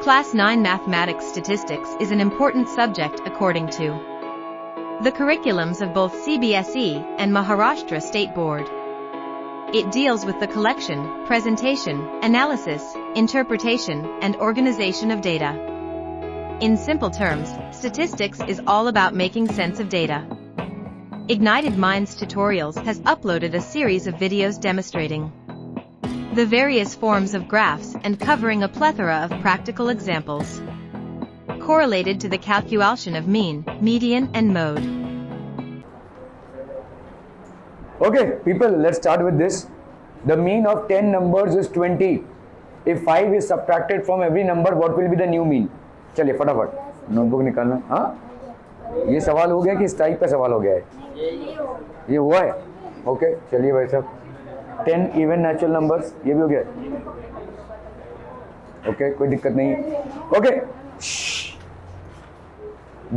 Class 9 Mathematics Statistics is an important subject according to the curriculums of both CBSE and Maharashtra State Board. It deals with the collection, presentation, analysis, interpretation, and organization of data. In simple terms, statistics is all about making sense of data. Ignited Minds Tutorials has uploaded a series of videos demonstrating the various forms of graphs and covering a plethora of practical examples correlated to the calculation of mean, median, and mode. Okay, people, let's start with this. The mean of 10 numbers is 20. If 5 is subtracted from every number, what will be the new mean? चलिए फटाफट notebook निकालना. हाँ, ये सवाल हो गया कि इस टाइप का सवाल हो गया है? ये हुआ है. ओके, चलिए भाई साहब. 10 इवन नेचुरल नंबर्स, ये भी हो गया. ओके, कोई दिक्कत नहीं. Okay,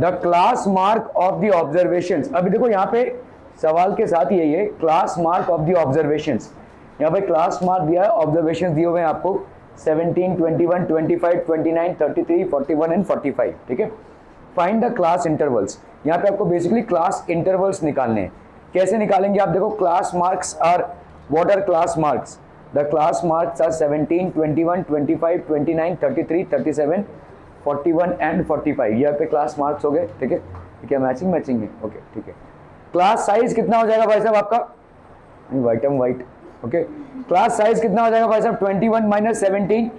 the class mark of the observations. अभी देखो यहाँ पे सवाल के साथ यही है, class mark of the observations. यहाँ पे क्लास मार्क दिया है, ऑब्जर्वेशंस दिए हुए हैं आपको 17, 21, 25, 29, 33, 41 एंड 45. ठीक है. Find the class intervals. यहाँ पे आपको बेसिकली क्लास इंटरवल्स निकालने हैं. कैसे निकालेंगे आप देखो. Class marks are, what are class marks? The class marks are 17, 21, 25, 29, 33, 37, 41 and 45. यहाँ पे क्लास मार्क्स हो गए. ठीक है. ठीक है, मैचिंग है. ओके, ठीक है. क्लास साइज कितना हो जाएगा भाई साहब आपका? नहीं, wait um wait. Okay, class size कितना हो जाएगा भाई साहब? 21 माइनस 17,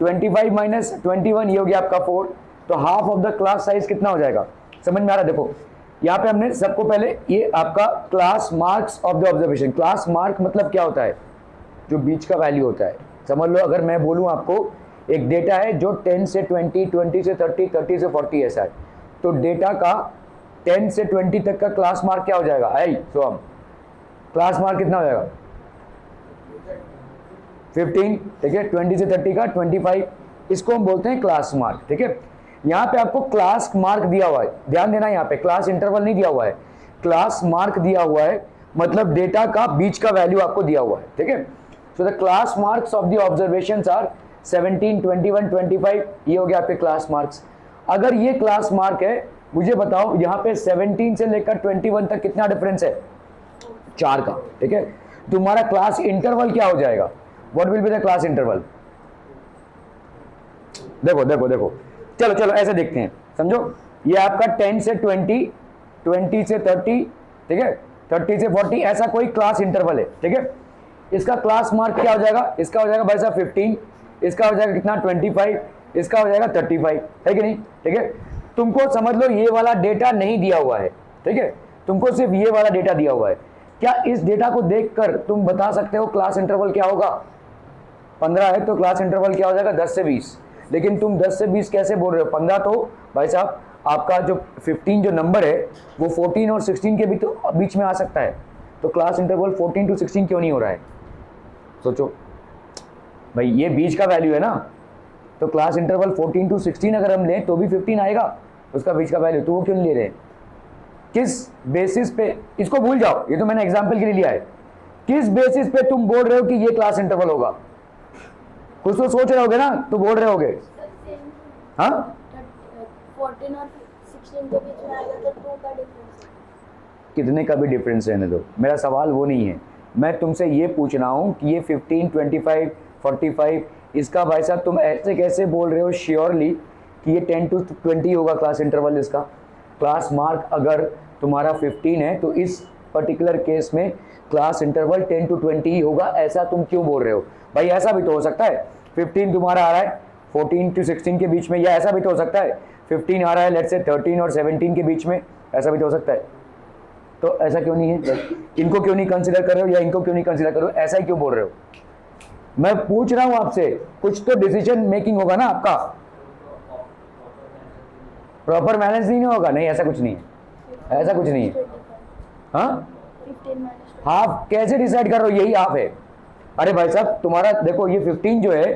25 माइनस 21, ये हो गया आपका 4. तो half of the class size कितना हो जाएगा? समझ में आ रहा है? देखो यहाँ पे हमने सबको पहले ये आपका class marks of the observation. Class mark मतलब क्या होता है? जो बीच का वैल्यू होता है. समझ लो, अगर मैं बोलूँ आपको एक डेटा है जो 10 से 20, 20 से 30, 30 से 40 ऐसा है, तो डेटा का 10 से 20 तक का क्लास मार्क क्या हो जाएगा? आई सो हम क्लास मार्क कितना हो जाएगा? 15. ठीक है. 20 से 30 का 25, इसको हम बोलते हैं क्लास मार्क. ठीक है. यहाँ पे आपको क्लास मार्क दिया हुआ है, ध्यान देना. यहाँ पे क्लास इंटरवल नहीं दिया हुआ है, क्लास मार्क दिया हुआ है. मतलब डेटा का बीच का वैल्यू आपको दिया हुआ है. ठीक है. So the class marks of the observations are 17, 21, 25. ये हो गया आपके क्लास मार्क्स. अगर ये क्लास मार्क है, मुझे बताओ यहाँ पे 17 से लेकर 21 तक कितना डिफरेंस है? 4 का. ठीक है. तुम्हारा क्लास इंटरवल क्या हो जाएगा? What will be the class interval? देखो देखो देखो, चलो चलो ऐसे देखते हैं, समझो. ये आपका 10 से 20, 20 से 30, ठीक है, 30 से 40, ऐसा कोई क्लास इंटरवल है. ठीक है. इसका क्लास मार्क क्या हो जाएगा? इसका हो जाएगा भाई साहब 15, इसका हो जाएगा कितना? 25, इसका हो जाएगा 35, है कि नहीं? ठीक है. तुमको समझ लो ये वाला डेटा नहीं दिया हुआ है. ठीक है. तुमको सिर्फ ये वाला डेटा दिया हुआ है. क्या इस डेटा को देखकर तुम बता सकते हो क्लास इंटरवल क्या होगा? 15 है तो क्लास इंटरवल क्या हो जाएगा? 10 से 20. लेकिन तुम 10 से 20 कैसे बोल रहे हो? 15 तो भाई साहब आपका जो 15 जो नंबर है वो 14 और 16 के भी तो बीच में आ सकता है. तो क्लास इंटरवल 14 to 16 क्यों नहीं हो रहा है? सोचो भाई, ये बीच का वैल्यू है ना, तो क्लास इंटरवल 14 to 16 अगर हम लें तो भी 15 आएगा उसका बीच का वैल्यू. तो वो क्यों नहीं ले रहे? किस बेसिस पे? इसको भूल जाओ, ये तो मैंने एग्जाम्पल के लिए लिया है. किस बेसिस पे तुम बोल रहे हो कि ये क्लास इंटरवल होगा? कुछ तो सोच रहे होगे ना, तो बोल रहे होगे. हाँ, 14 और 16 के बीच में आएगा तो 2 का डिफरेंस. कितने का भी डिफरेंस रहने दो, मेरा सवाल वो नहीं है. मैं तुमसे ये पूछ रहा हूँ कि ये 15, 25, 45, इसका भाई साहब तुम ऐसे कैसे बोल रहे हो श्योरली कि ये 10 to 20 होगा क्लास इंटरवल इसका? क्लास मार्क अगर तुम्हारा 15 है तो इस पर्टिकुलर केस में क्लास इंटरवल 10 to 20 ही होगा. ऐसा तुम क्यों बोल रहे हो भाई? ऐसा भी तो हो सकता है 15 तुम्हारा आ रहा है 14 to 16 के बीच में, या ऐसा भी तो हो सकता है 15 आ रहा है लेट्स से 13 और 17 के बीच में, ऐसा भी तो हो सकता है. तो ऐसा क्यों नहीं है? इनको क्यों नहीं कंसिडर कर रहे हो या इनको क्यों नहीं कंसिडर कर रहे हो? ऐसा ही क्यों बोल रहे हो? मैं पूछ रहा हूं आपसे, कुछ तो डिसीजन मेकिंग होगा ना आपका. प्रॉपर मैनेज नहीं होगा? नहीं, ऐसा कुछ नहीं है, ऐसा कुछ नहीं है. हाँ, हाफ कैसे डिसाइड कर रहे हो? यही हाफ है. अरे भाई साहब तुम्हारा देखो ये 15 जो है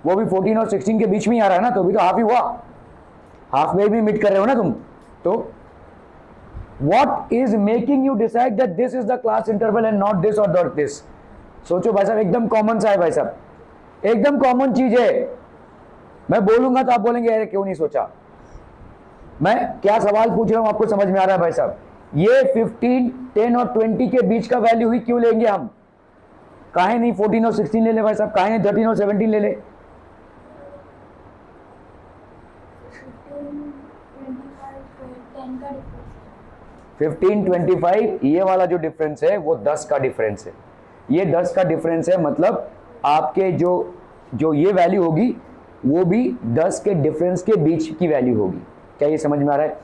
वो भी 14 और 16 के बीच में ही आ रहा है ना, तो भी तो हाफ ही हुआ. हाफ में भी मिट कर रहे हो ना तुम. तो what is making you decide that this is the class interval and not this और नॉट दिस? सोचो भाई साहब, एकदम कॉमन सा है भाई साहब, एकदम कॉमन चीज है. मैं बोलूंगा तो आप बोलेंगे अरे क्यों नहीं सोचा। मैं क्या सवाल पूछ रहा हूं आपको समझ में आ रहा है भाई साहब? ये 15, 10 और 20 के बीच का वैल्यू ही क्यों लेंगे हम? काहे नहीं 14 और 16 ले ले भाई साहब? काहे नहीं 13 और 17 ले ले? 15, 25 ये वाला जो डिफरेंस है वो 10 का डिफरेंस है। ये 10 का डिफरेंस है, मतलब आपके जो ये वैल्यू होगी वो भी 10 के डिफरेंस के बीच की वैल्यू होगी। क्या ये समझ में आ रहा है?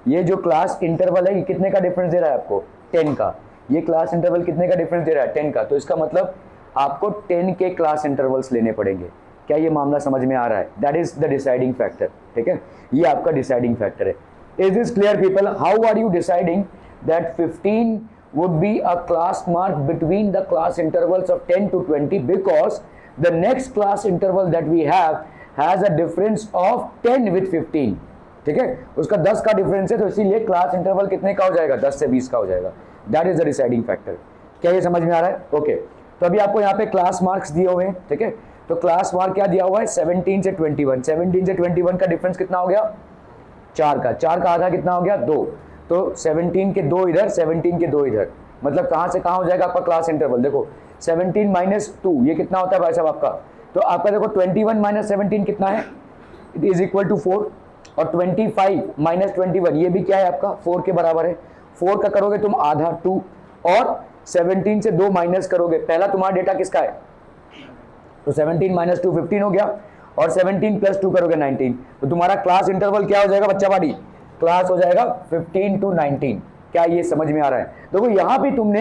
ये जो क्लास इंटरवल है ये कितने का डिफरेंस दे रहा है आपको? 10 का। ये क्लास इंटरवल कितने का डिफरेंस दे रहा है? 10 का। तो इसका मतलब आपको 10 के क्लास इंटरवल्स लेने पड़ेंगे। क्या ये मामला समझ में आ रहा है? That is the deciding factor. ठीक है, ये आपका डिसाइडिंग फैक्टर है। Is this clear people? How are you deciding that 15 would be a class mark between the class intervals of 10 to 20 because the next class interval that we have has a difference of 10 with 15। ठीक है, उसका 10 का difference है, तो इसीलिए class interval कितने का हो जाएगा? 10 से 20 का हो जाएगा। That is the deciding factor. क्या ये समझ में आ रहा है? ओके, तो अभी आपको यहाँ पे क्लास मार्क्स दिए हुए हैं। ठीक है, तो क्लास मार्क क्या दिया हुआ है? 17 से 21। 17 से 21 का डिफरेंस कितना हो गया? 4 का। 4 का आधा कितना हो गया? 2। तो 17 के 2 इधर, 17 के 2 इधर, मतलब कहां से कहां हो जाएगा आपका क्लास इंटरवल? देखो 17 माइनस 2 ये कितना होता है भाई साहब आपका? तो आपका देखो 21 माइनस 17 कितना है? It is equal to 4। और 25 माइनस 21 ये भी क्या है आपका? 4 के बराबर है। 4 का करोगे तुम आधा 2, और 17 से 2 माइनस करोगे, पहला तुम्हारा डेटा किसका है? तो 17 माइनस 2 15 हो गया, और 17 प्लस 2 करोगे 19। तो तुम्हारा क्लास इंटरवल क्या हो जाएगा बच्चा बाड़ी? क्लास हो जाएगा 15 to 19। क्या ये समझ में आ रहा है? देखो यहां पे तुमने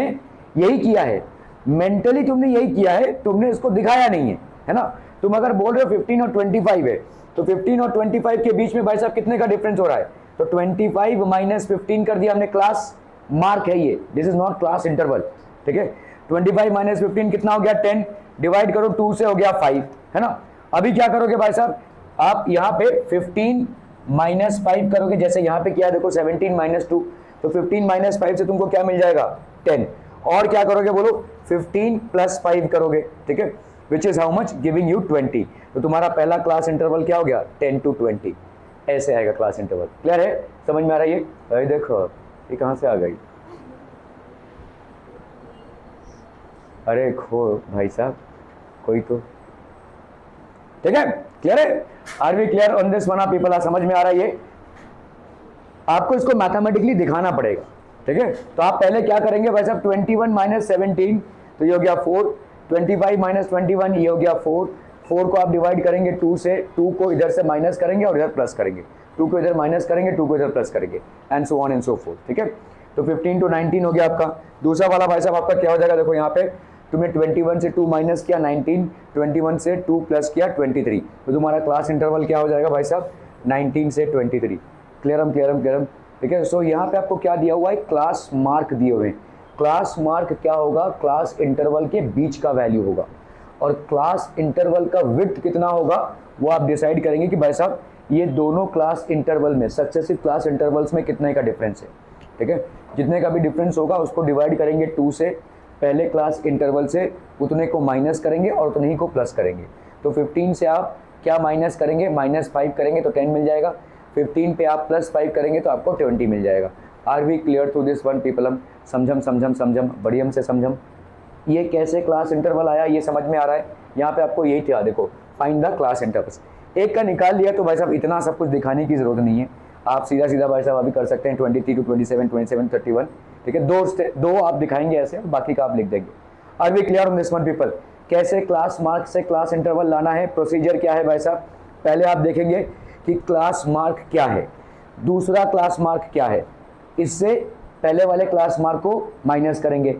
यही किया है, मेंटली तुमने यही किया है, तुमने इसको दिखाया नहीं है ना? तुम अगर बोल रहे हो 15 और 25 है, तो 15 और 25 के बीच में भाई साहब कितने का डिफरेंस हो रहा है? तो 25 माइनस 15 कर दिया हमने, क्लास मार्क है ये, this is not class interval. ठीक है, 25 माइनस 15 कितना हो गया? 10। डिवाइड करो 2 से हो गया 5, है ना? अभी क्या करोगे भाई साहब? आप यहाँ पे 15 माइनस 5 करोगे, जैसे यहाँ पे किया देखो 17 माइनस 2, तो 15 माइनस 5 से तुमको क्या मिल जाएगा? 10। और क्या करोगे बोलो? 15 प्लस 5 करोगे। ठीक है, which is how much? Giving you 20। तो तुम्हारा पहला क्लास इंटरवल क्या हो गया? 10 to 20। ऐसे आएगा क्लास इंटरवल। क्लियर है? समझ में आ रहा है ये? अरे देखो ये कहां से आ गई? अरे खो भाई साहब कोई तो। ठीक है, क्लियर है? Are we clear on this one? People समझ में आ रहा है ये? आपको इसको मैथमेटिकली दिखाना पड़ेगा। ठीक है, तो आप पहले क्या करेंगे भाई साहब? 21 माइनस 17 तो ये हो गया 4। 25 माइनस 21 ये हो गया 4। 4 को आप डिवाइड करेंगे 2 से, 2 को इधर से माइनस करेंगे और इधर प्लस करेंगे, 2 को इधर माइनस करेंगे, 2 को इधर प्लस करेंगे, and so on and so forth. ठीक है, तो 15 to 19 हो गया आपका। दूसरा वाला भाई साहब आपका क्या हो जाएगा? देखो यहाँ पे तुमने 21 से 2 माइनस किया 19, 21 से 2 प्लस किया 23, तो तुम्हारा क्लास इंटरवल क्या हो जाएगा भाई साहब? 19 से 23। क्लियरम क्लियरम क्लियरम। ठीक है, सो यहाँ पे आपको क्या दिया हुआ है? क्लास मार्क दिए हुए हैं। क्लास मार्क क्या होगा? क्लास इंटरवल के बीच का वैल्यू होगा, और क्लास इंटरवल का विड्थ कितना होगा वो आप डिसाइड करेंगे कि भाई साहब ये दोनों क्लास इंटरवल में, सक्सेसिव क्लास इंटरवल्स में कितने का डिफरेंस है। ठीक है, जितने का भी डिफरेंस होगा उसको डिवाइड करेंगे 2 से, पहले क्लास इंटरवल से उतने को माइनस करेंगे और उतने ही को प्लस करेंगे। तो 15 से आप क्या माइनस करेंगे? माइनस 5 करेंगे तो 10 मिल जाएगा। 15 पे आप प्लस 5 करेंगे तो आपको 20 मिल जाएगा। Are we clear to this one पीपलम? समझम समझम समझम बढ़ियम से समझम। ये कैसे क्लास इंटरवल आया ये समझ में आ रहा है? यहाँ पे आपको यही था, देखो फाइंड द क्लास इंटरवल्स। एक का निकाल लिया तो भाई साहब इतना सब कुछ दिखाने की जरूरत नहीं है, आप सीधा सीधा भाई साहब अभी कर सकते हैं 23 to 27, 27, 31। ठीक है, दो आप दिखाएंगे ऐसे, बाकी का आप लिख देंगे। Are we clear on this one people? कैसे क्लास मार्क से क्लास इंटरवल लाना है, प्रोसीजर क्या है भाई साहब? पहले आप देखेंगे कि क्लास मार्क क्या है, दूसरा क्लास मार्क क्या है, इससे पहले वाले क्लास मार्क को माइनस करेंगे,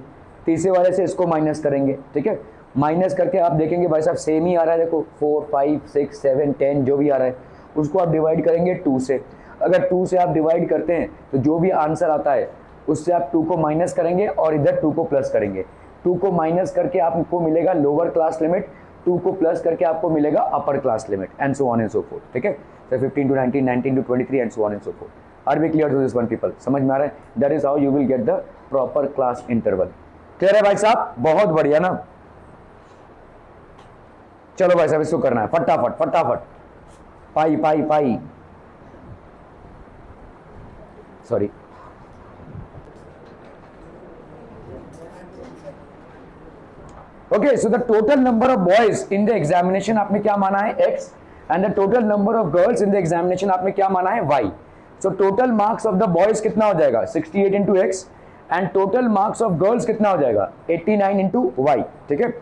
तीसरे वाले से इसको माइनस करेंगे। ठीक है, माइनस करके आप देखेंगे भाई साहब सेम ही आ रहा है, देखो 4, 5, 6, 7, 10 जो भी आ रहा है उसको आप डिवाइड करेंगे 2 से। अगर 2 से आप डिवाइड करते हैं तो जो भी आंसर आता है उससे आप 2 को माइनस करेंगे और इधर 2 को प्लस करेंगे। 2 को माइनस करके आपको मिलेगा लोअर क्लास लिमिट, 2 को प्लस करके आपको मिलेगा upper class limit, and so on and so forth. ठीक है, so 15 to 19, 19 to 23 and so on and so forth. Are we clear to this one people? समझ में आ रहा है? That is how you will get the proper class interval. Clear है भाई साहब? बहुत बढ़िया ना। चलो भाई साहब इसको करना है फटाफट फटाफट। पाई sorry, okay, so the total number of boys in the examination आपने क्या माना है x, and the total number of girls in the examination आपने क्या माना है y. So total marks of the boys कितना हो जाएगा 68 into x, and total marks of girls कितना हो जाएगा 89 इंटू y. ठीक है,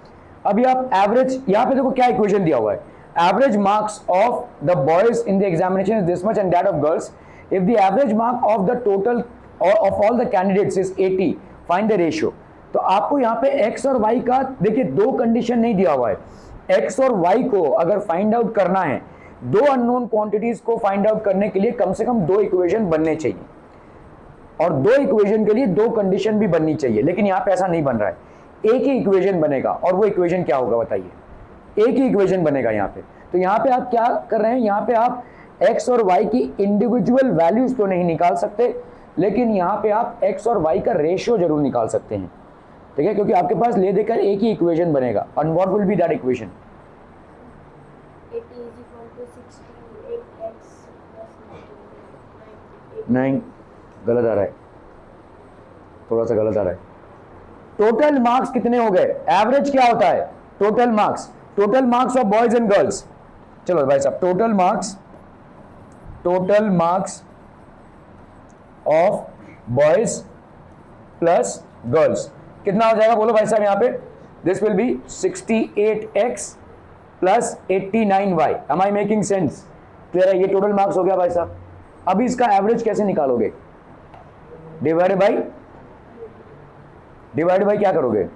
अभी आप एवरेज, यहां पे देखो क्या इक्वेशन दिया हुआ है, average marks of the boys in the examination is this much and that of girls. If the average mark of the total of all the candidates is 80, find the ratio. तो आपको यहाँ पे x और y का देखिए दो condition नहीं दिया हुआ है. x और y को अगर फाइंड आउट करना है, दो अननोन क्वांटिटीज को फाइंड आउट करने के लिए कम से कम दो इक्वेशन बनने चाहिए, और दो इक्वेशन के लिए दो कंडीशन भी बननी चाहिए. लेकिन यहाँ पे ऐसा नहीं बन रहा है, एक ही इक्वेशन बनेगा. और वो इक्वेशन क्या होगा बताइए, एक ही इक्वेशन बनेगा यहाँ पे. तो यहाँ पे आप क्या कर रहे हैं, यहाँ पे आप x और y की इंडिविजुअल वैल्यूज तो नहीं निकाल सकते, लेकिन यहाँ पे आप x और y का रेशियो जरूर निकाल सकते हैं. ठीक है, क्योंकि आपके पास ले देकर एक ही इक्वेशन बनेगा. And what will B that equation? 80 is equal to 68x plus 90. नहीं, गलत आ रहा है, थोड़ा सा गलत आ रहा है. टोटल मार्क्स कितने हो गए? एवरेज क्या होता है? Total marks of boys and girls. चलो भाई साहब, total marks of boys plus girls कितना हो जाएगा बोलो भाई साहब यहाँ पे? This will be 68x plus 89y. Am I making sense? Clear है? ये टोटल मार्क्स हो गया भाई साहब. अभी इसका एवरेज कैसे निकालोगे? डिवाइड बाय क्या करोगे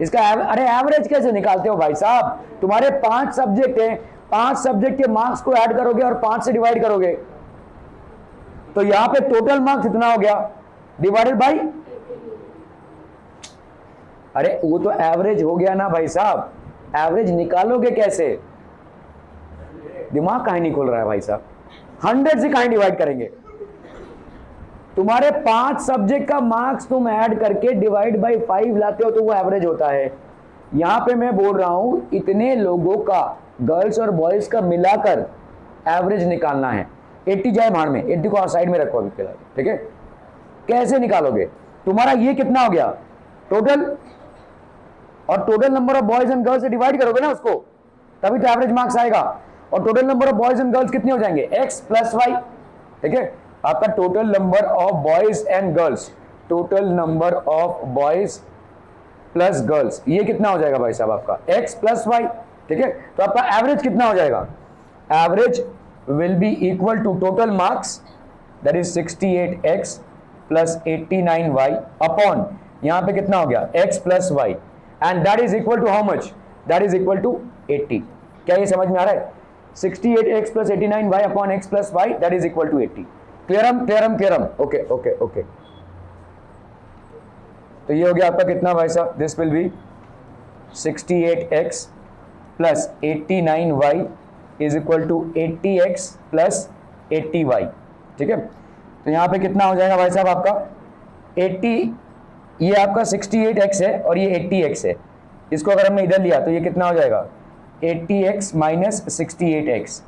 इसका? अरे एवरेज कैसे निकालते हो भाई साहब? तुम्हारे 5 सब्जेक्ट हैं, 5 सब्जेक्ट के मार्क्स को ऐड करोगे और 5 से डिवाइड करोगे. तो यहां पे टोटल मार्क्स इतना हो गया डिवाइडेड बाय, अरे वो तो एवरेज हो गया ना भाई साहब. एवरेज निकालोगे कैसे? दिमाग काहे नहीं खोल रहा है भाई साहब? 100 से काहे डिवाइड करेंगे? तुम्हारे 5 सब्जेक्ट का मार्क्स तुम ऐड करके डिवाइड बाय 5 लाते हो तो वो एवरेज होता है. यहां पे मैं बोल रहा हूं इतने लोगों का, गर्ल्स और बॉयज का मिलाकर एवरेज निकालना है. 80 जाए भाड़ में, 80 को साइड में रखो अभी फिलहाल. ठीक है, कैसे निकालोगे? तुम्हारा ये कितना हो गया टोटल, और total number of boys and girls से डिवाइड करोगे ना उसको, तभी तो एवरेज मार्क्स आएगा. और total number of boys and girls कितने हो जाएंगे? x plus y. ठीक है, आपका total number of boys and girls, total number of boys plus girls, ये कितना हो जाएगा भाई साहब आपका? x plus y. ठीक है, तो आपका एवरेज कितना हो जाएगा? Average will be equal to total marks that is 68x plus 89y upon यहां पे कितना हो गया x plus y, and that is equal to how much? That is equal to 80. क्या ये समझ में आ रहा है? 68x plus 89y upon x plus y that is equal to 80. क्लियरम. ओके. तो ये हो गया आपका कितना भाई साहब? This will be 68x plus 89y is equal to 80x plus 80y. ठीक है, तो यहां पे कितना हो जाएगा भाई साहब आपका? 80, ये आपका 68x है और ये 80x है. इसको अगर हमने इधर लिया तो ये कितना हो जाएगा? 80x minus 68x.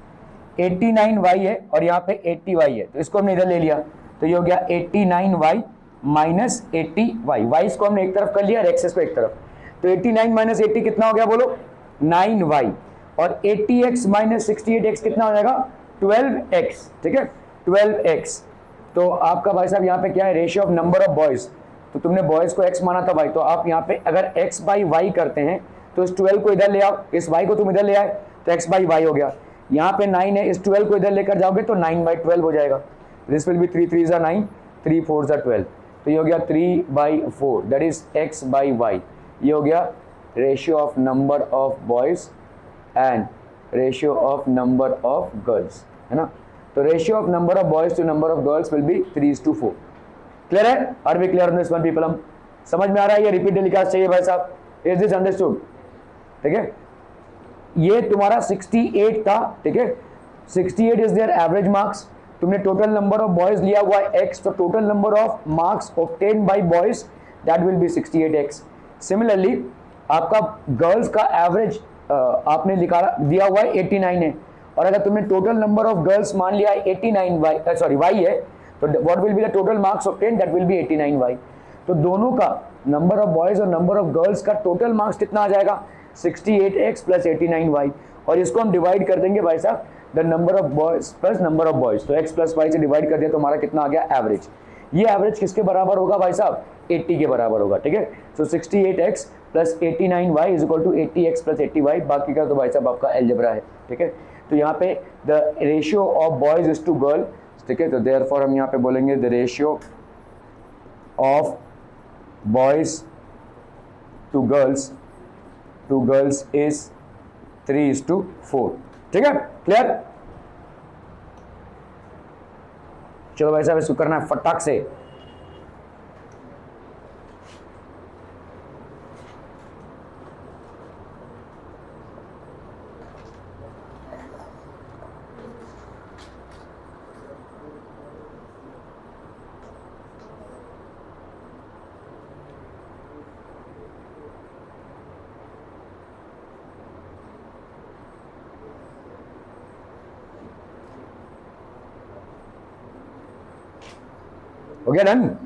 89y है और यहाँ पे 80y है, तो इसको हमने इधर ले लिया तो ये हो गया 89y माइनस 80y. y इसको हमने एक तरफ कर लिया और एक्सेस को एक तरफ. तो 89 माइनस 80 कितना हो गया बोलो? 9y. और 80x माइनस 68x कितना हो जाएगा? 12x. ठीक है, 12x. तो आपका भाई साहब यहाँ पे क्या है? Ratio of number of boys. तो तुमने बॉयज को x माना था भाई, तो आप यहाँ पे अगर x बाई y करते हैं तो इस 12 को इधर ले आओ, इस y को तुम इधर ले आए तो x बाई y हो गया. यहाँ पे 9 है, इस 12 को इधर लेकर जाओगे तो 9 बाई 12 हो जाएगा. दिस विल बी 3 3 जा 9, 3 4 जा 12. तो ये हो गया 3 by 4 that is x by y. ये हो गया ratio of number of boys and ratio of number of girls, है ना. तो ratio of number of boys to number of girls will be 3:4. Clear है? Are we clear on this one people? हम समझ में आ रहा है? ये रिपीट टेलीकास्ट चाहिए भाई साहब. Is this understood? ठीक है, ये तुम्हारा 68 था. ठीक है, 68 इज देयर एवरेज मार्क्स. तुमने टोटल नंबर ऑफ बॉयज लिया हुआ है x, तो total number of marks obtained by boys that will be 68x. Similarly आपका गर्ल्स का एवरेज आपने लिखा दिया हुआ है 89 है, और अगर तुमने टोटल नंबर ऑफ गर्ल्स मान लिया है 89 सॉरी वाई है, तो what will be the total marks obtain, that will be 89 Y. तो दोनों का नंबर ऑफ बॉयज और नंबर ऑफ गर्ल्स का टोटल मार्क्स कितना आ जाएगा 68x प्लस 89y, और इसको हम डिवाइड कर देंगे भाई साहब the number of boys plus number of boys, तो x प्लस वाई से डिवाइड कर दिया तो हमारा कितना आ गया एवरेज। ये एवरेज किसके बराबर होगा भाई साहब 80 के बराबर होगा, ठीक है। So 68x plus 89y is equal to 80x plus 80y, बाकी का तो भाई साहब आपका एलजेब्रा है, ठीक है। तो यहाँ पे the ratio of boys is to girl, ठीक है, तो देयरफॉर हम यहाँ पे बोलेंगे the ratio of boys to girls is 3:4, ठीक है, क्लियर। चलो भाई साहब इसको करना है फटाक से। Okay, done.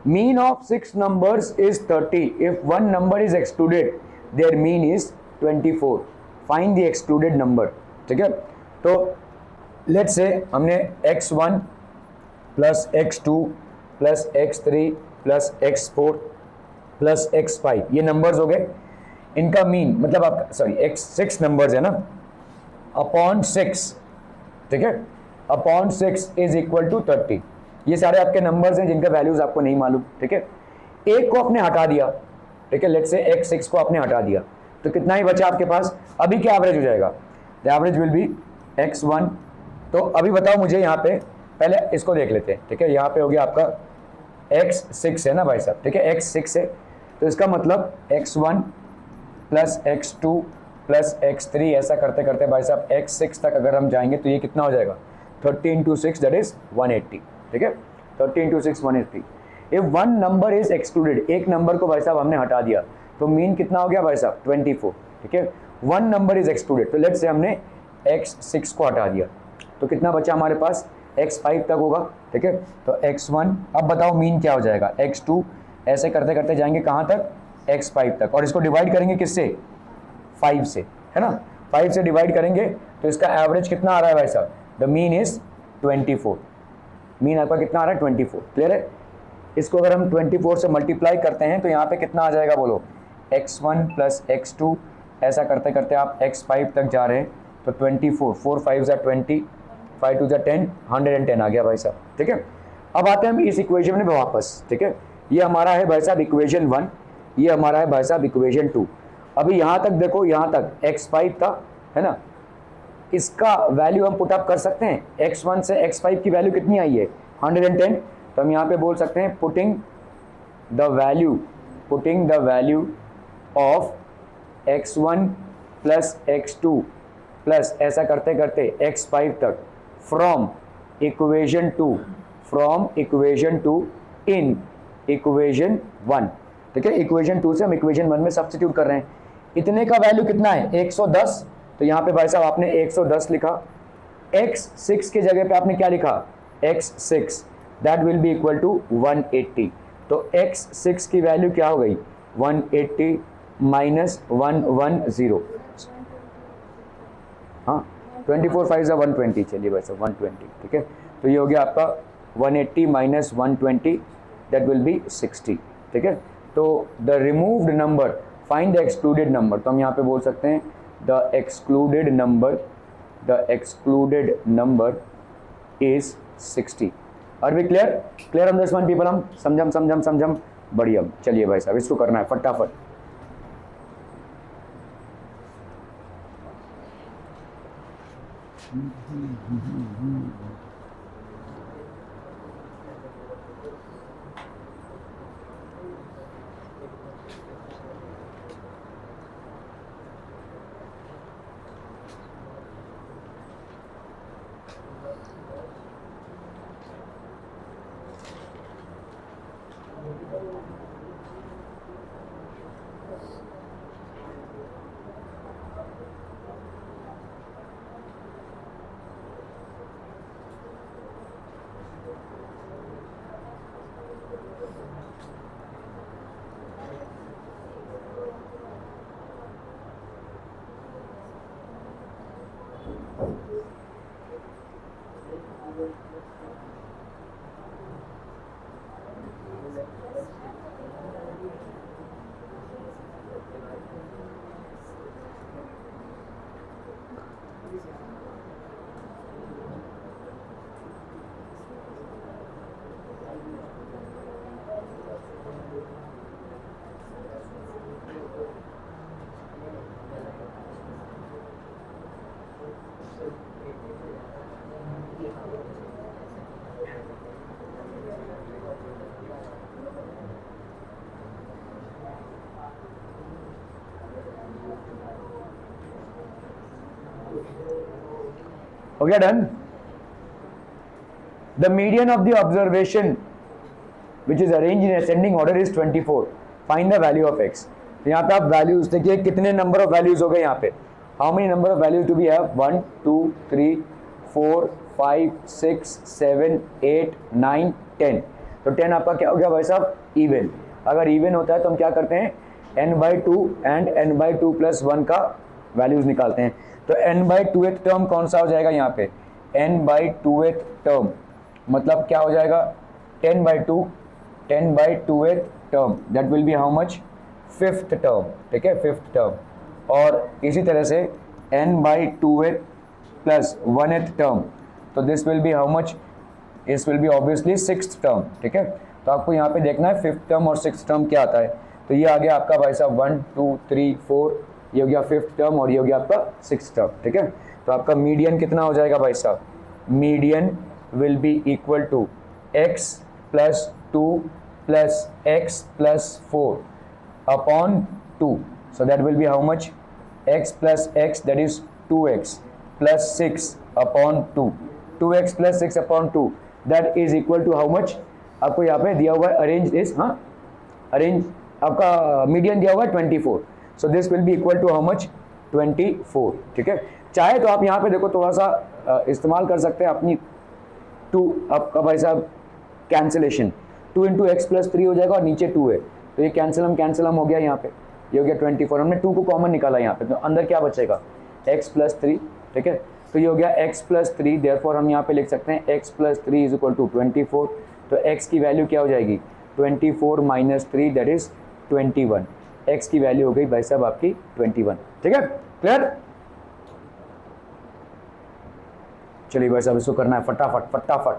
Mean of 6 numbers is 30. If one number is excluded, their mean is 24. Find the excluded number. ठीक है, तो let's say हमने x1 plus x2 plus x3 plus x4 plus x5 ये नंबर्स हो गए, इनका मीन मतलब आपका सॉरी x6 नंबर्स है ना, अपॉन 6, ठीक है, अपॉन 6 इज इक्वल टू 30। ये सारे आपके नंबर्स हैं जिनका वैल्यूज आपको नहीं मालूम, ठीक है। एक को आपने हटा दिया, ठीक है, लेट्स से x6 को आपने हटा दिया, तो कितना ही बचा आपके पास, अभी क्या एवरेज हो जाएगा, the average will be x1। तो अभी बताओ मुझे यहाँ पे, पहले इसको देख लेते हैं, ठीक है। यहाँ पे हो गया आपका x6 है ना भाई साहब, ठीक है, x6 है, तो इसका मतलब x1 plus x2 plus x3 ऐसा करते करते भाई साहब x6 तक अगर हम जाएंगे तो ये कितना हो जाएगा 30 into 6 that is 180, ठीक है, 30 into 6 180। if one number is excluded, एक नंबर को भाई साहब हमने हटा दिया तो मीन कितना हो गया भाई साहब 24, ठीक है। वन नंबर इज एक्सक्लूडेड, तो लेट्स से हमने x6 को हटा दिया तो कितना बचा हमारे पास x5 तक होगा, ठीक है। तो x1, अब बताओ मीन क्या हो जाएगा x2, ऐसे करते करते जाएंगे कहाँ तक x5 तक, और इसको डिवाइड करेंगे किससे 5 से, है ना, 5 से डिवाइड करेंगे तो इसका एवरेज कितना आ रहा है भाई साहब, द मीन इज 24, मीन आपका कितना आ रहा है 24, क्लियर है। इसको अगर हम 24 से मल्टीप्लाई करते हैं तो यहाँ पे कितना आ जाएगा बोलो x1 प्लस x2, ऐसा करते करते आप x5 तक जा रहे हैं तो 24, 4 5 जा 20, 5 2 जा 10, 110 आ गया भाई साहब, ठीक है। अब आते हैं हम इस इक्वेशन में वापस, ठीक है, ये हमारा है भाई साहब इक्वेशन 1, ये हमारा है भाई साहब इक्वेशन 2। अभी यहाँ तक देखो, यहाँ तक x5 था, है ना, इसका वैल्यू हम पुट अप कर सकते हैं, x1 से x5 की वैल्यू कितनी आई है 110, तो हम यहाँ पे बोल सकते हैं putting the value of x1 plus x2 plus ऐसा करते करते x5 तक फ्रॉम इक्वेशन 2 इन इक्वेशन 1, ठीक है। इक्वेशन 2 से हम इक्वेशन 1 में सब्स्टिट्यूट कर रहे हैं, इतने का वैल्यू कितना है 110, तो यहाँ पे भाई साहब आपने 110 लिखा, x6 के जगह पे आपने क्या लिखा x6, that will be equal to 180, तो x6 की वैल्यू क्या हो गई 180 माइनस 110, हाँ 24 5 जा 120, चलिए भाई साहब 120, ठीक है। तो ये हो गया आपका 180 माइनस 120, दैट विल बी 60, ठीक है। तो the removed number find the excluded number, तो हम यहाँ पे बोल सकते हैं the excluded number is 60। Are we clear हम 10 पीपल, हम समझम बढ़िया। चलिए भाई साहब इसको करना है फटाफट। Okay, done. The median of the observation which is arranged in ascending order is 24. Find the value of x. तो यहाँ पे आप वैल्यूज देखिए कितने नंबर ऑफ वैल्यूज हो गए यहाँ पे. How many number of values do we have? 1 2 3 4 5 6 7 8 9 10. तो 10 आपका क्या हो गया भाई साहब? इवन. अगर इवन होता है तो हम क्या करते हैं? n/2 एंड n/2 + 1 का वैल्यूज निकालते हैं. तो n/2th टर्म कौन सा हो जाएगा यहाँ पे? n/2th टर्म मतलब क्या हो जाएगा? 10/2th term that will B how much? 5th term. ठीक है, 5th टर्म. और इसी तरह से n/2th + 1th टर्म, तो this will B how much? This will B obviously 6th term. ठीक है, तो आपको यहाँ पे देखना है 5th टर्म और 6th टर्म क्या आता है. तो ये आ गया आपका भाई साहब 1 2 3 4, ये हो गया 5th टर्म और ये हो गया आपका 6th टर्म. ठीक है, तो आपका मीडियन कितना हो जाएगा भाई साहब? Median will be equal to x plus 2 plus x plus 4 upon 2. So that will be how much? X plus x, that is 2x plus 6 upon 2. 2x plus 6 upon 2, that is equal to how much? आपको यहाँ पे दिया हुआ है arrange is, हाँ arrange आपका median दिया हुआ है 24. So this will be equal to how much? 24. ठीक है, चाहे तो आप यहाँ पे देखो थोड़ा सा इस्तेमाल कर सकते हैं अपनी 2 आपका भाई साहब कैंसिलेशन. 2 × x + 3 हो जाएगा और नीचे 2 है तो ये कैंसिलम हो गया. यहाँ पे ये हो गया 24. हमने 2 को कॉमन निकाला यहाँ पे, तो अंदर क्या बचेगा? x + 3. ठीक है, तो ये हो गया x + 3. देयरफॉर हम यहाँ पे लिख सकते हैं x + 3 = 24. तो x की वैल्यू क्या हो जाएगी? 24 - 3 दैट इज 21. x की वैल्यू हो गई भाई साहब आपकी 21. ठीक है, क्लियर? चलिए भाई साहब इसको करना है फटाफट फटाफट.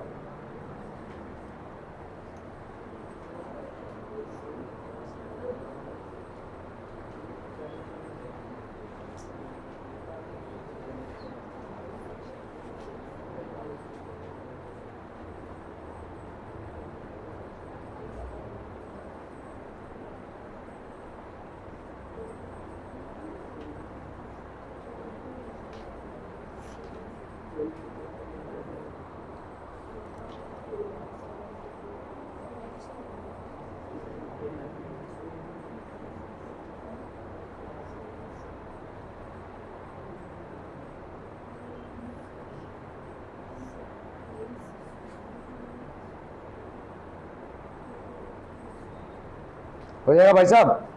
हो जाएगा भाई साहब.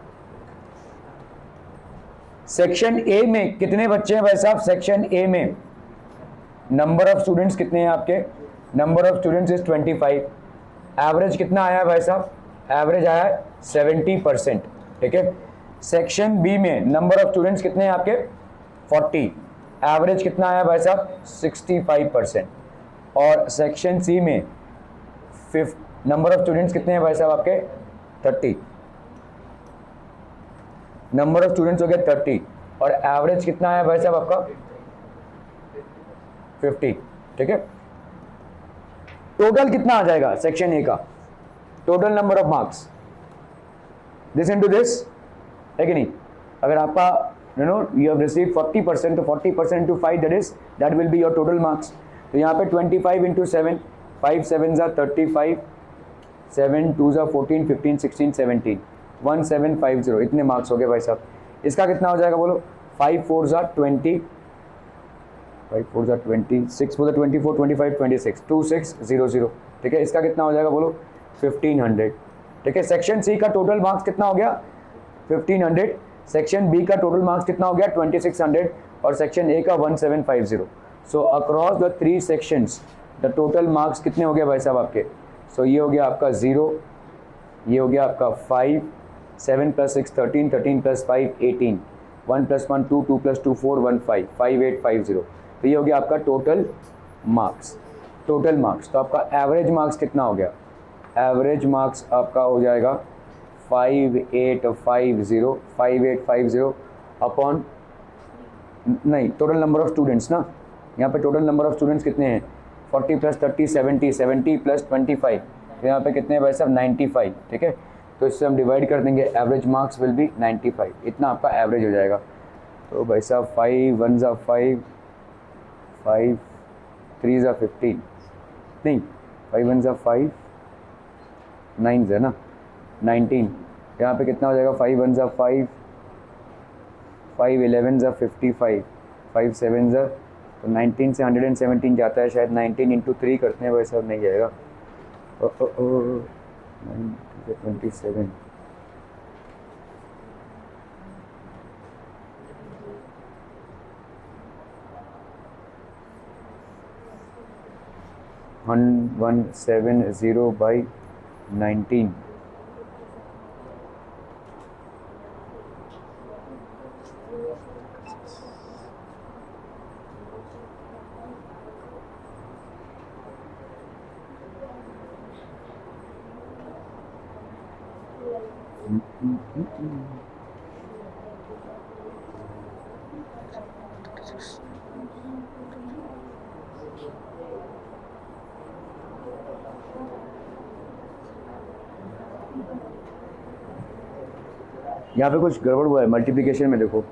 सेक्शन ए में कितने बच्चे हैं भाई साहब? सेक्शन ए में नंबर ऑफ स्टूडेंट्स कितने हैं आपके? Number of students is 25. Average कितना आया है भाई साहब? एवरेज आया है 70%. ठीक है, सेक्शन बी में नंबर ऑफ स्टूडेंट्स कितने हैं आपके? 40. एवरेज कितना आया भाई साहब? 65%. और सेक्शन सी में नंबर ऑफ स्टूडेंट्स कितने हैं भाई साहब आपके? 30. नंबर ऑफ स्टूडेंट्स हो गया 30 और एवरेज कितना आया भाई साहब आपका? 50. ठीक है, टोटल कितना आ जाएगा सेक्शन ए का? Total number of marks this into this है कि नहीं? अगर आपका यू हैव रिसीव्ड 40% तो 40% × 5 that will be your total marks. तो यहाँ पे 25 × 7, 5 7s are 35, 7 2s are 14, 15 16 17, 1750. इतने मार्क्स हो गए भाई साहब. इसका कितना हो जाएगा बोलो? 5 4s are 20, 5 4s are 20, 6 4s are 24, 25 26, 2600. ठीक है, इसका कितना हो जाएगा बोलो? 1500. ठीक है, सेक्शन सी का टोटल मार्क्स कितना हो गया? 1500. सेक्शन बी का टोटल मार्क्स कितना हो गया? 2600 और सेक्शन ए का 1750. So across the 3 sections the total marks कितने हो गए भाई साहब आपके? सो ये हो गया आपका 0, ये हो गया आपका 5, 7 + 6 13, 13 + 5 18, 1 + 1 2, 2 + 2 4 1 5, 5850. तो ये हो गया आपका टोटल मार्क्स. टोटल मार्क्स तो आपका एवरेज मार्क्स कितना हो गया? एवरेज मार्क्स आपका हो जाएगा 5850 अपॉन नहीं टोटल नंबर ऑफ स्टूडेंट्स ना. यहाँ पे टोटल नंबर ऑफ स्टूडेंट्स कितने हैं? 40 + 30 70, 70 + 25. तो यहाँ पे कितने हैं भाई साहब? 95. ठीक है, तो इससे हम डिवाइड कर देंगे. Average marks will be 95. इतना आपका एवरेज हो जाएगा. तो भाई साहब 5 1s are 5, 5 3 ज़ा 15 नहीं 5 1 ज़ा 5 9 है ना 19 यहाँ पे कितना हो जाएगा 5 1 ज़ा 5 5 11 ज़ा 55 5 7 ज़ा तो 19 से 117 जाता है शायद 19 इंटू 3 करते हैं वैसा नहीं जाएगा 27 170 by 19 यहाँ पे कुछ गड़बड़ हुआ है मल्टीप्लिकेशन में देखो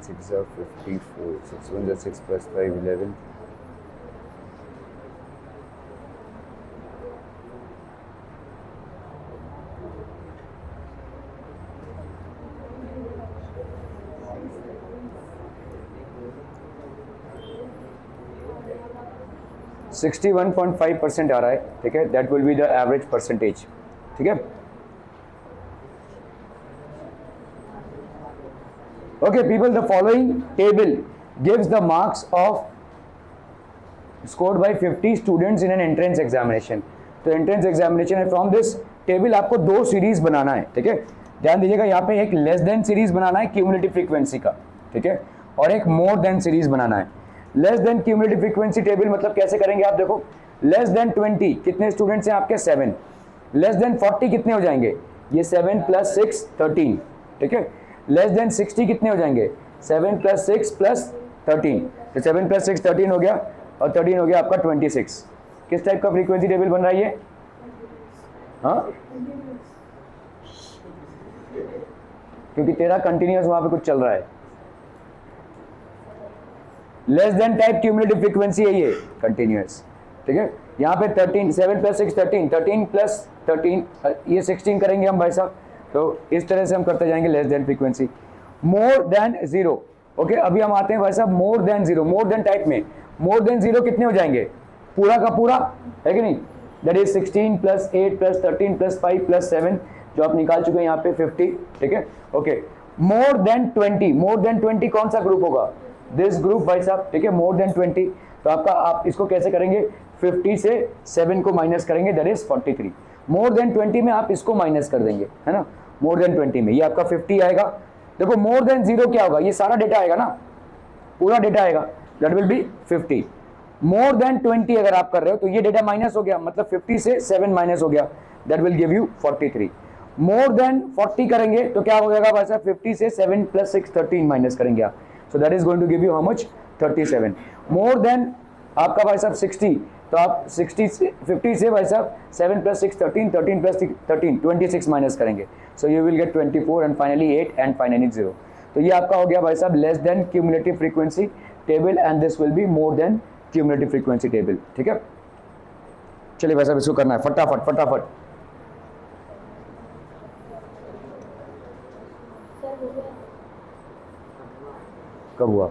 Six are 54. 6 1 is 6 plus 5 11. %61.5% आ रहा है ठीक है that will be the average percentage ठीक है Okay, people, the following table gives the marks of scored by 50 students in an entrance examination. तो entrance examination है from this table आपको दो सीरीज बनाना है ठीक है ध्यान दीजिएगा यहाँ पे एक लेस देन सीरीज बनाना है क्यूमुलेटिव फ्रीक्वेंसी का ठीक है और एक मोर देन सीरीज बनाना है less than cumulative frequency table मतलब कैसे करेंगे आप देखो लेस देन 20 कितने स्टूडेंट्स हैं आपके 7 लेस देन 40 कितने हो जाएंगे ये 7 + 6 13 ठीक है लेस देन 60 कितने हो जाएंगे 7 + 6 + 13 तो 7 + 6 13 हो गया और 13 हो गया आपका 26 किस टाइप का फ्रीक्वेंसी टेबल बन रहा है ये हाँ क्योंकि तेरा कंटिन्यूअस वहां पे कुछ चल रहा है less than type cumulative frequency है ये कंटिन्यूअस ठीक है यहाँ पे 13 7 + 6 13 13 + 13 ये 16 करेंगे हम भाई साहब तो इस तरह से हम करते जाएंगे less than frequency more than 0 okay अभी हम आते हैं भाई साहब more than 0 more than type में मोर देन 0 कितने हो जाएंगे पूरा का पूरा है कि नहीं दैट इज 16 + 8 + 13 + 5 + 7 जो आप निकाल चुके हैं यहाँ पे 50 ठीक है ओके मोर देन 20 कौन सा ग्रुप होगा दिस ग्रुप भाई साहब ठीक है मोर देन 20 तो आपका आप इसको कैसे करेंगे 50 से 7 को माइनस करेंगे दैट इज 43 मोर देन 20 में आप इसको माइनस कर देंगे है ना मोर देन 20 में ये आपका 50 आएगा देखो मोर देन 0 क्या होगा ये सारा डेटा आएगा ना पूरा डेटा आएगा that will B 50 more than 20 अगर आप कर रहे हो तो ये डेटा माइनस हो गया मतलब 50 से 7 माइनस हो गया that will give you 43 more than 40 करेंगे तो क्या हो जाएगा भाई साहब 50 से 7 + 6 13 माइनस करेंगे आप so that is going to give you how much 37 more than आपका भाई साहब 60 तो आप 60 से 50 से भाई साहब 7 + 6 13 13 + 6 13 26 माइनस करेंगे so you will gate 24 and finally 8 and finally 0 तो ये आपका हो गया भाई साहब less than cumulative frequency table and this will be more than cumulative frequency table ठीक है चलिए भाई साहब इसको करना है फटाफट फटाफट सर हो गया कब हुआ?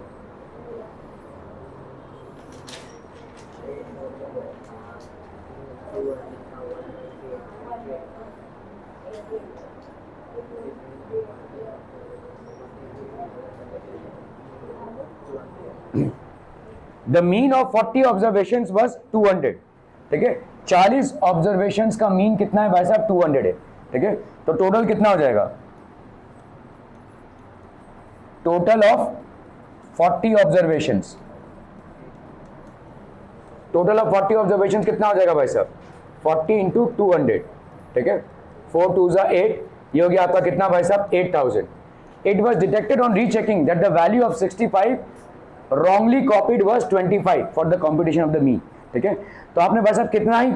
The mean of 40 observations was 200, ठीक है। 40 ऑब्जर्वेशंस का मीन कितना है भाई साहब? 200 है, ठीक है। तो टोटल कितना हो जाएगा? Total of 40 observations, total of 40 observations कितना हो जाएगा भाई साहब? 40 इंटू 200, ठीक है। 4 2 ज़ा 8, ये हो गया आपका कितना भाई साहब? 8000. It was detected on rechecking that the value of 65 wrongly copied was 25 for the computation of the mean, ठीक है। तो आपने भाई साहब कितना ही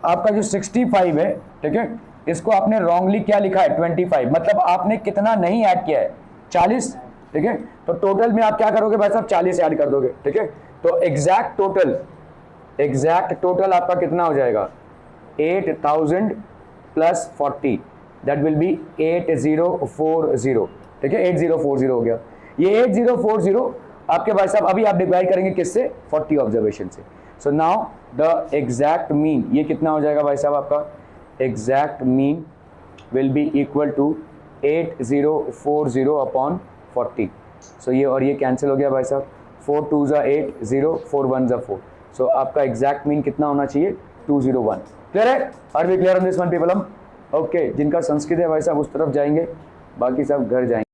आपका जो 65 है, ठीक है, इसको आपने रॉन्गली क्या लिखा है? 25, मतलब आपने कितना नहीं ऐड किया है? 40, ठीक है। तो टोटल में आप क्या करोगे भाई साहब? 40 ऐड कर दोगे, ठीक है। तो एग्जैक्ट टोटल आपका कितना हो जाएगा? 8000 प्लस 40, दैट विल बी 8040, ठीक है। 8040 हो गया। ये 8040 आपके भाई साहब अभी आप डिवाइड करेंगे किससे? 40 ऑब्जर्वेशन से। So now the exact mean, ये कितना हो जाएगा भाई साहब? आपका exact mean will be equal to 8040 upon 40. सो ये और ये कैंसिल हो गया भाई साहब। 4 2 ज़ा 8, 0 4 1 ज़ा 4. सो आपका एग्जैक्ट मीन कितना होना चाहिए? 201. क्लियर है? Are we clear on this one people? हम ओके। जिनका संस्कृत है भाई साहब उस तरफ जाएंगे, बाकी सब घर जाएंगे।